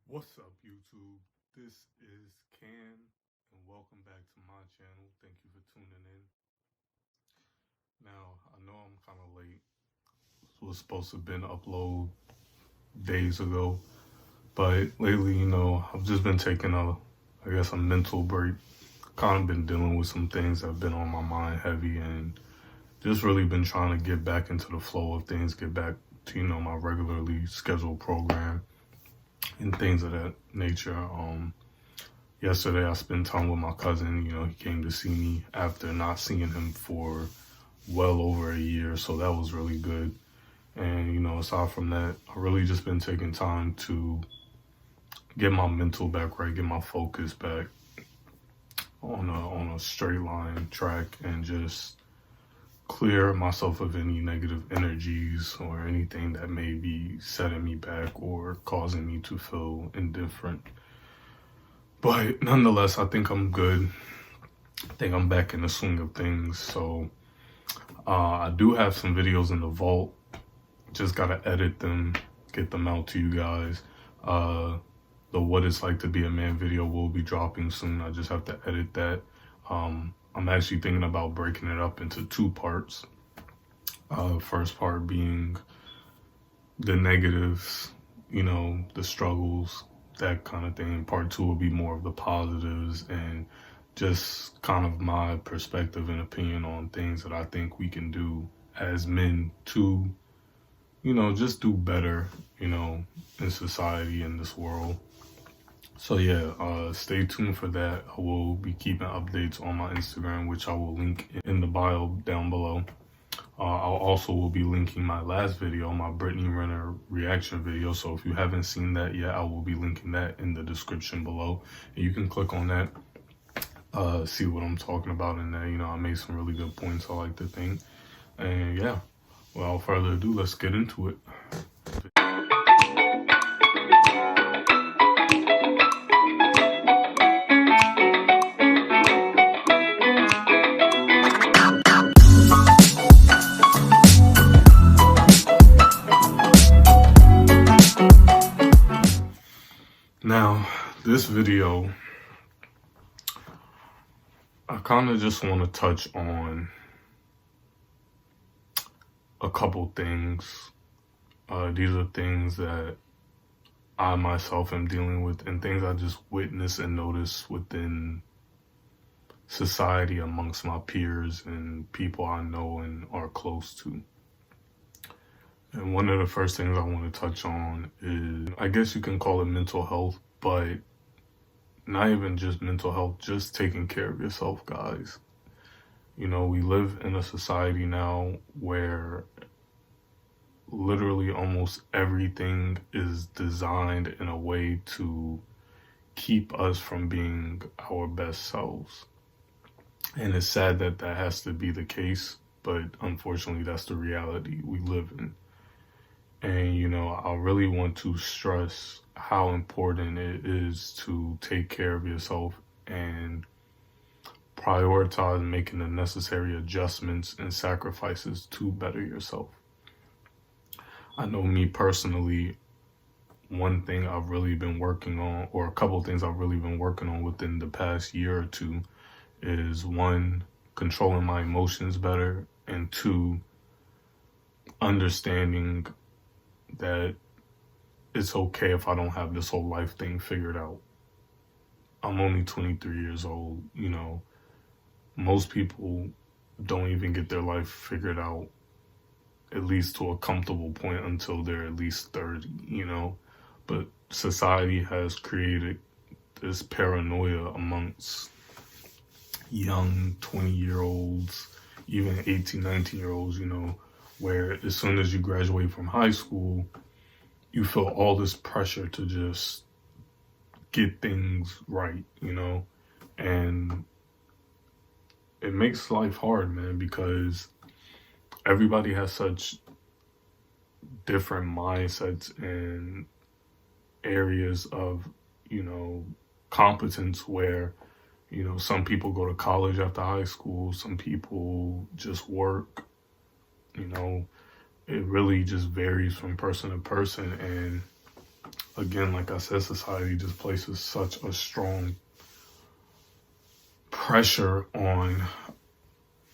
What's up, YouTube? This is Can, and welcome back to my channel. Thank you for tuning in. Now, I know I'm kind of late. This was supposed to have been upload days ago, but lately, I've just been taking a mental break. Kind of been dealing with some things that have been on my mind heavy, and just really been trying to get back into the flow of things, get back to, my regularly scheduled program and things of that nature. Yesterday I spent time with my cousin. He came to see me after not seeing him for well over a year, so that was really good. And aside from that, I really just been taking time to get my mental back right, get my focus back on a straight line track, and just clear myself of any negative energies or anything that may be setting me back or causing me to feel indifferent. But nonetheless, I think I'm good. I think I'm back in the swing of things. So I do have some videos in the vault. Just gotta edit them, get them out to you guys. The What It's Like to Be a Man video will be dropping soon. I just have to edit that. I'm actually thinking about breaking it up into two parts. First part being the negatives, the struggles, that kind of thing. Part two will be more of the positives and just kind of my perspective and opinion on things that I think we can do as men to, just do better, in society, in this world. So yeah, stay tuned for that. I will be keeping updates on my Instagram, which I will link in the bio down below. I'll also will be linking my last video, my Brittany Renner reaction video. So if you haven't seen that yet, I will be linking that in the description below. And you can click on that, see what I'm talking about in there. I made some really good points, I like to think. And yeah, without further ado, let's get into it. Now, this video, I kind of just want to touch on a couple things. These are things that I myself am dealing with, and things I just witness and notice within society amongst my peers and people I know and are close to. And one of the first things I want to touch on is, I guess you can call it mental health, but not even just mental health, just taking care of yourself, guys. We live in a society now where literally almost everything is designed in a way to keep us from being our best selves. And it's sad that that has to be the case, but unfortunately that's the reality we live in. And I really want to stress how important it is to take care of yourself and prioritize making the necessary adjustments and sacrifices to better yourself. I know me personally, one thing I've really been working on, or a couple of things I've really been working on within the past year or two, is one, controlling my emotions better, and two, understanding that it's okay if I don't have this whole life thing figured out. I'm only 23 years old. Most people don't even get their life figured out, at least to a comfortable point, until they're at least 30, But society has created this paranoia amongst young 20-year-olds, even 18, 19-year-olds, where as soon as you graduate from high school, you feel all this pressure to just get things right, and it makes life hard, man, because everybody has such different mindsets and areas of, competence where, some people go to college after high school, some people just work, it really just varies from person to person. And again, like I said, society just places such a strong pressure on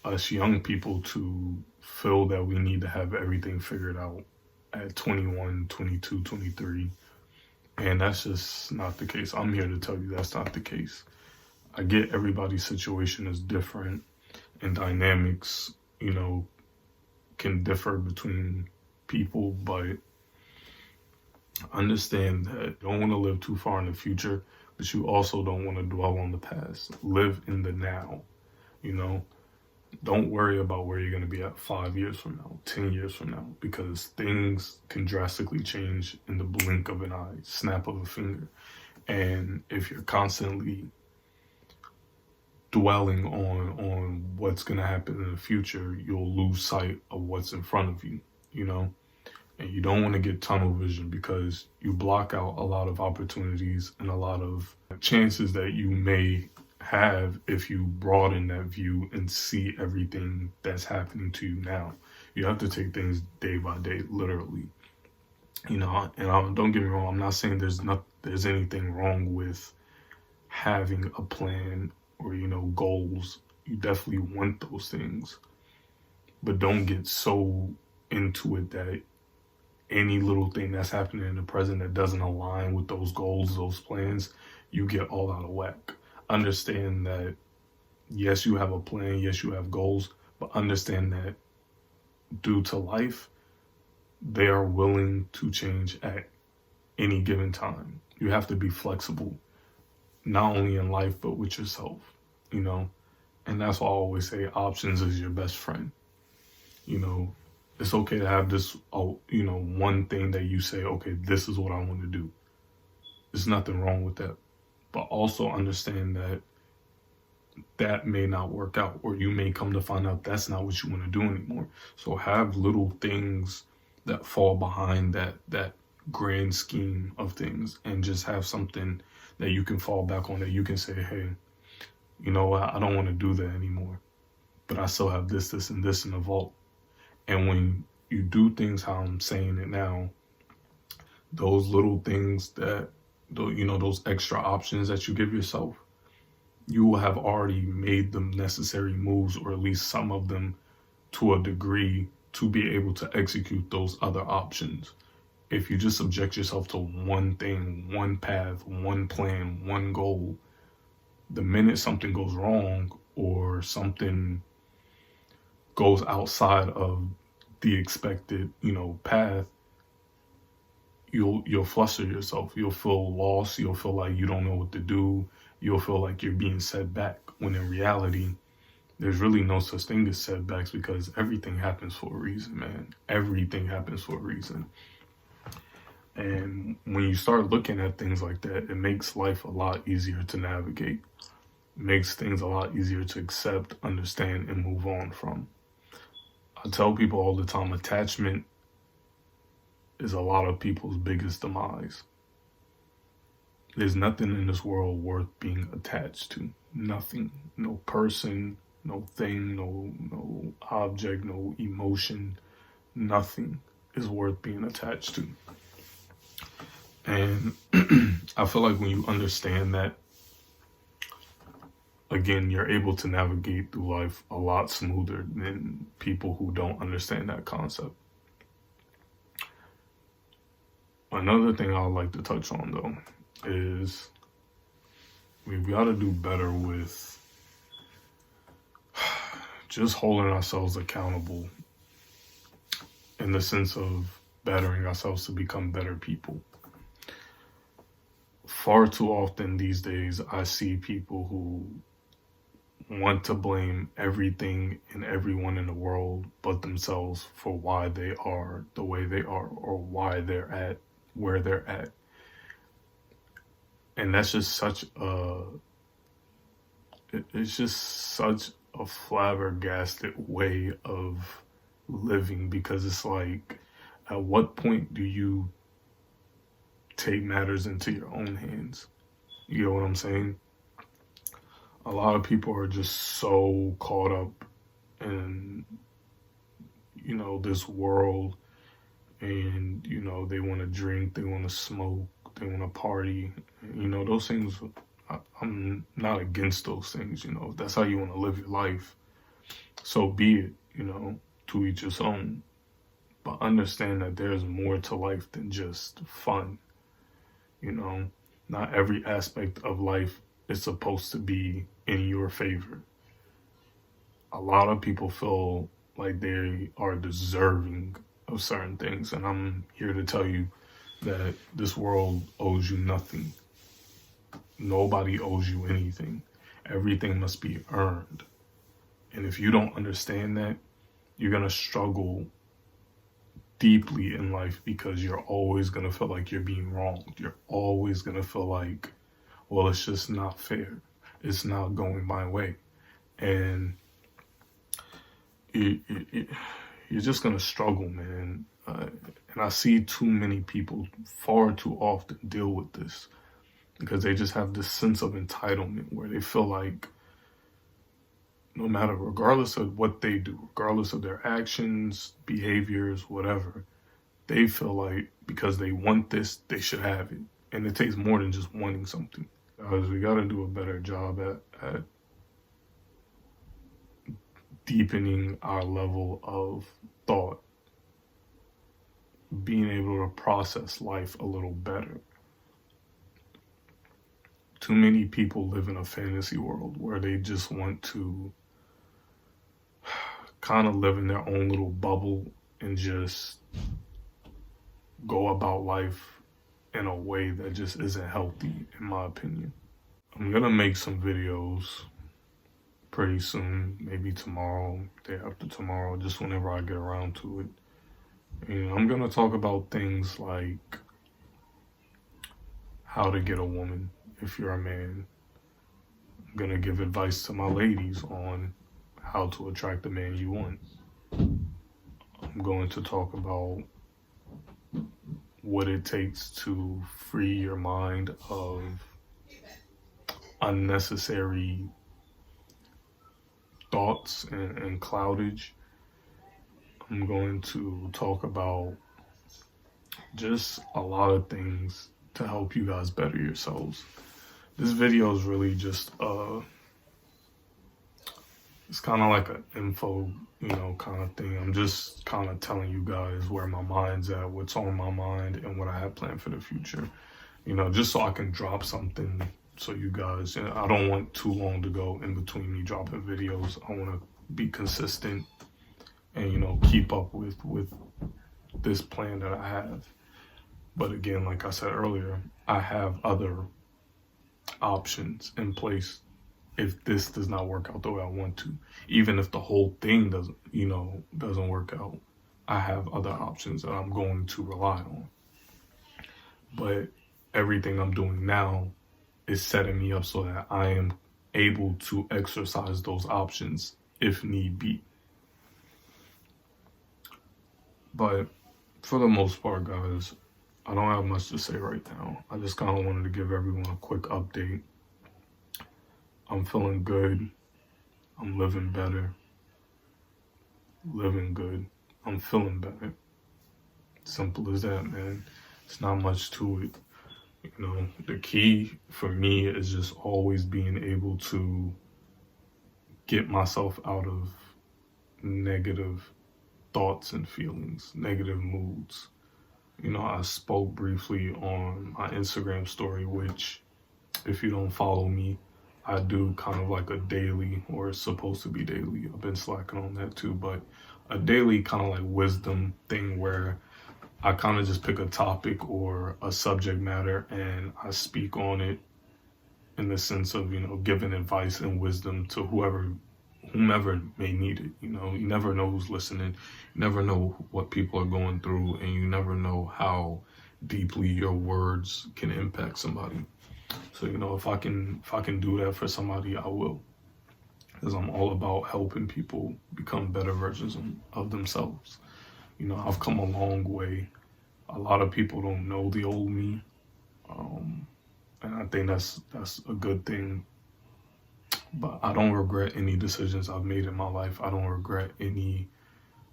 us young people to feel that we need to have everything figured out at 21, 22, 23. And that's just not the case. I'm here to tell you that's not the case. I get everybody's situation is different and dynamics, can differ between people, but understand that you don't want to live too far in the future, but you also don't want to dwell on the past. Live in the now, you know. Don't worry about where you're going to be at 5 years from now, 10 years from now, because things can drastically change in the blink of an eye, snap of a finger. And if you're constantly dwelling on what's going to happen in the future, you'll lose sight of what's in front of you, And you don't want to get tunnel vision because you block out a lot of opportunities and a lot of chances that you may have if you broaden that view and see everything that's happening to you now. You have to take things day by day, literally. And don't get me wrong, I'm not saying there's anything wrong with having a plan or, goals. You definitely want those things. But don't get so into it that any little thing that's happening in the present that doesn't align with those goals, those plans, you get all out of whack. Understand that, yes, you have a plan, yes, you have goals, but understand that due to life, they are willing to change at any given time. You have to be flexible, not only in life, but with yourself, And that's why I always say options is your best friend. It's okay to have this, one thing that you say, okay, this is what I want to do. There's nothing wrong with that. But also understand that that may not work out, or you may come to find out that's not what you want to do anymore. So have little things that fall behind that grand scheme of things, and just have something that you can fall back on, that you can say, hey, you know what, I don't want to do that anymore, but I still have this, and this in the vault. And when you do things how I'm saying it now, those little things those extra options that you give yourself, you will have already made the necessary moves, or at least some of them, to a degree, to be able to execute those other options. If you just subject yourself to one thing, one path, one plan, one goal, the minute something goes wrong or something goes outside of the expected, path, you'll fluster yourself. You'll feel lost. You'll feel like you don't know what to do. You'll feel like you're being set back, when in reality, there's really no such thing as setbacks, because everything happens for a reason, man. Everything happens for a reason. And when you start looking at things like that, it makes life a lot easier to navigate. It makes things a lot easier to accept, understand, and move on from. I tell people all the time, attachment is a lot of people's biggest demise. There's nothing in this world worth being attached to. Nothing. No person, no thing, no object, no emotion. Nothing is worth being attached to. And I feel like when you understand that, again, you're able to navigate through life a lot smoother than people who don't understand that concept. Another thing I'd like to touch on, though, is we got to do better with just holding ourselves accountable, in the sense of bettering ourselves to become better people. Far too often these days, I see people who want to blame everything and everyone in the world but themselves for why they are the way they are, or why they're at where they're at. And that's just such it's just such a flabbergasted way of living, because it's like, at what point do you take matters into your own hands? You know what I'm saying? A lot of people are just so caught up in, this world, and, they want to drink, they want to smoke, they want to party. You know, those things, I'm not against those things, you know. If that's how you want to live your life, so be it, you know, to each his own. But understand that there's more to life than just fun, you know. Not every aspect of life is supposed to be in your favor. A lot of people feel like they are deserving of certain things, and I'm here to tell you that this world owes you nothing. Nobody owes you anything. Everything must be earned. And if you don't understand that, you're going to struggle deeply in life, because you're always going to feel like you're being wronged. You're always going to feel like, well, it's just not fair. It's not going my way. And you're just going to struggle, man. And I see too many people far too often deal with this, because they just have this sense of entitlement where they feel like no matter, regardless of what they do, regardless of their actions, behaviors, whatever, they feel like because they want this, they should have it. And it takes more than just wanting something. Guys, we got to do a better job at deepening our level of thought, being able to process life a little better. Too many people live in a fantasy world where they just want to kind of live in their own little bubble and just go about life in a way that just isn't healthy, in my opinion. I'm gonna make some videos pretty soon, maybe tomorrow, day after tomorrow, just whenever I get around to it. And I'm gonna talk about things like how to get a woman if you're a man. I'm gonna give advice to my ladies on how to attract the man you want. I'm going to talk about what it takes to free your mind of unnecessary thoughts and cloudage. I'm going to talk about just a lot of things to help you guys better yourselves. This video is really just it's kind of like an info, you know, kind of thing. I'm just kind of telling you guys where my mind's at, what's on my mind, and what I have planned for the future. You know, just so I can drop something so you guys, you know, I don't want too long to go in between me dropping videos. I want to be consistent and, you know, keep up with this plan that I have. But again, like I said earlier, I have other options in place if this does not work out the way I want to. Even if the whole thing doesn't work out, I have other options that I'm going to rely on. But everything I'm doing now is setting me up so that I am able to exercise those options if need be. But for the most part, guys, I don't have much to say right now. I just kind of wanted to give everyone a quick update. I'm feeling good. I'm living better. Living good. I'm feeling better. Simple as that, man. It's not much to it. You know, the key for me is just always being able to get myself out of negative thoughts and feelings, negative moods. You know, I spoke briefly on my Instagram story, which if you don't follow me, I do kind of like a daily, or it's supposed to be daily. I've been slacking on that too, but a daily kind of like wisdom thing where I kind of just pick a topic or a subject matter and I speak on it in the sense of, you know, giving advice and wisdom to whomever may need it. You know, you never know who's listening. You never know what people are going through, and you never know how deeply your words can impact somebody. So, you know, if I can do that for somebody, I will. Because I'm all about helping people become better versions of themselves. You know, I've come a long way. A lot of people don't know the old me. And I think that's a good thing. But I don't regret any decisions I've made in my life. I don't regret any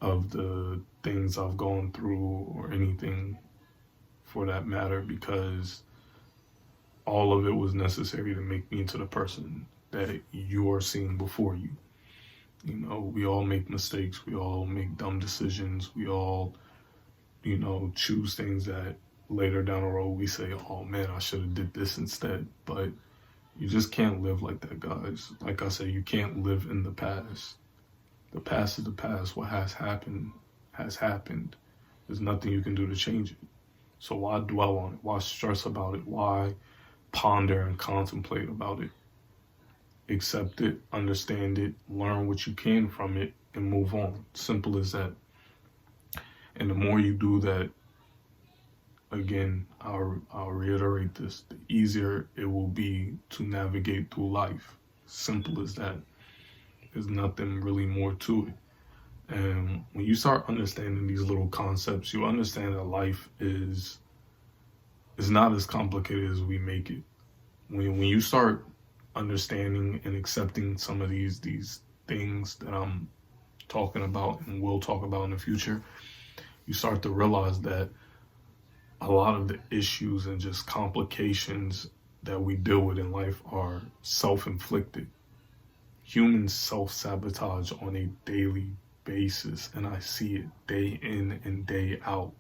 of the things I've gone through or anything for that matter, because all of it was necessary to make me into the person that you are seeing before you. You know, we all make mistakes. We all make dumb decisions. We all, you know, choose things that later down the road we say, oh man, I should have did this instead. But you just can't live like that, guys. Like I said, you can't live in the past. The past is the past. What has happened has happened. There's nothing you can do to change it. So why dwell on it? Why stress about it? Why ponder and contemplate about it? Accept it, understand it, learn what you can from it, and move on. Simple as that. And the more you do that, again, I'll reiterate this, the easier it will be to navigate through life. Simple as that. There's nothing really more to it. And when you start understanding these little concepts, you understand that life is not as complicated as we make it. When you start understanding and accepting some of these things that I'm talking about and will talk about in the future, you start to realize that a lot of the issues and just complications that we deal with in life are self-inflicted. Humans self-sabotage on a daily basis, and I see it day in and day out.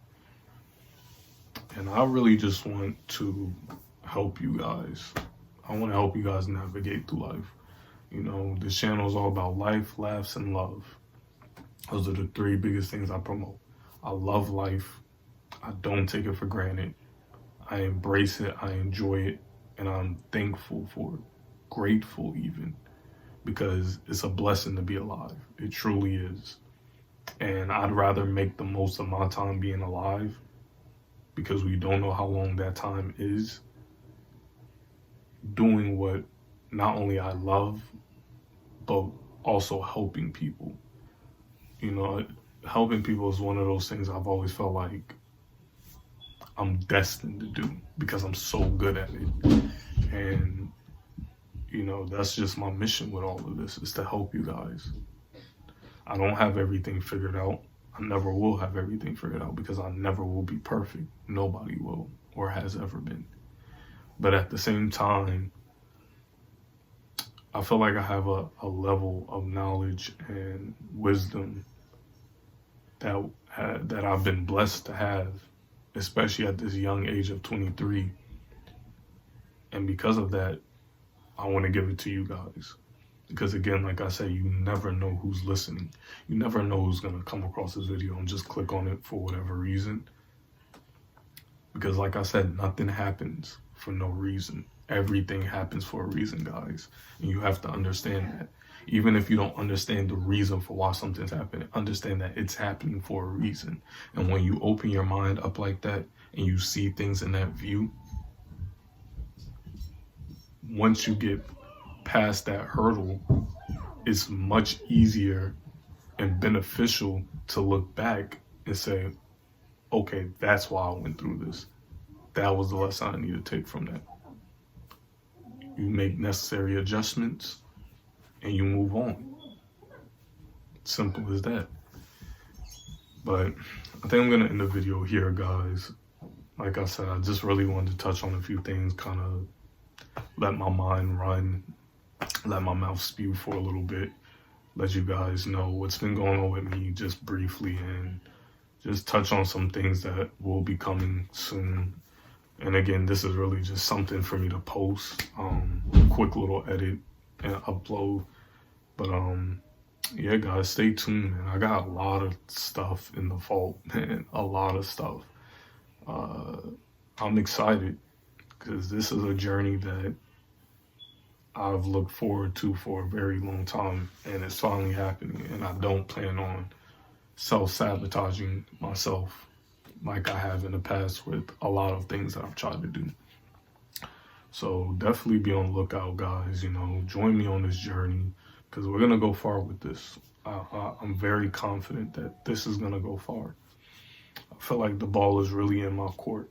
And I really just want to help you guys. I want to help you guys navigate through life. You know, this channel is all about life, laughs, and love. Those are the three biggest things I promote. I love life. I don't take it for granted. I embrace it. I enjoy it. And I'm thankful for it. Grateful even. Because it's a blessing to be alive. It truly is. And I'd rather make the most of my time being alive, because we don't know how long that time is, doing what not only I love, but also helping people. You know, helping people is one of those things I've always felt like I'm destined to do because I'm so good at it. And, you know, that's just my mission with all of this, is to help you guys. I don't have everything figured out. I never will have everything figured out because I never will be perfect. Nobody will or has ever been. But at the same time, I feel like I have a level of knowledge and wisdom that I've been blessed to have, especially at this young age of 23. And because of that, I want to give it to you guys. Because again, like I said, you never know who's listening. You never know who's going to come across this video and just click on it for whatever reason. Because like I said, nothing happens for no reason. Everything happens for a reason, guys. And you have to understand that. Even if you don't understand the reason for why something's happening, understand that it's happening for a reason. And when you open your mind up like that and you see things in that view, once you get past that hurdle, it's much easier and beneficial to look back and say, okay, that's why I went through this. That was the lesson I need to take from that. You make necessary adjustments and you move on. Simple as that. But I think I'm going to end the video here, guys. Like I said, I just really wanted to touch on a few things, kind of let my mind run, let my mouth spew for a little bit, let you guys know what's been going on with me just briefly, and just touch on some things that will be coming soon. And again, this is really just something for me to post, quick little edit and upload. But yeah, guys, stay tuned, man. I got a lot of stuff in the vault, man, a lot of stuff. I'm excited because this is a journey that I've looked forward to for a very long time, and it's finally happening. And I don't plan on self-sabotaging myself like I have in the past with a lot of things that I've tried to do. So definitely be on the lookout, guys. You know, join me on this journey because we're going to go far with this. I'm very confident that this is going to go far. I feel like the ball is really in my court.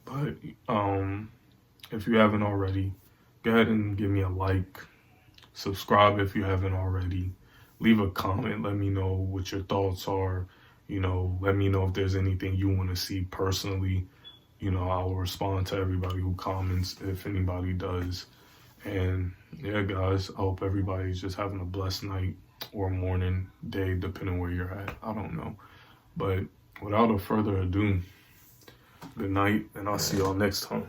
But if you haven't already, go ahead and give me a like. Subscribe if you haven't already. Leave a comment. Let me know what your thoughts are. You know, let me know if there's anything you want to see personally. You know, I will respond to everybody who comments if anybody does. And yeah, guys, I hope everybody's just having a blessed night or morning, day, depending where you're at. I don't know. But without a further ado, good night, and I'll see y'all next time.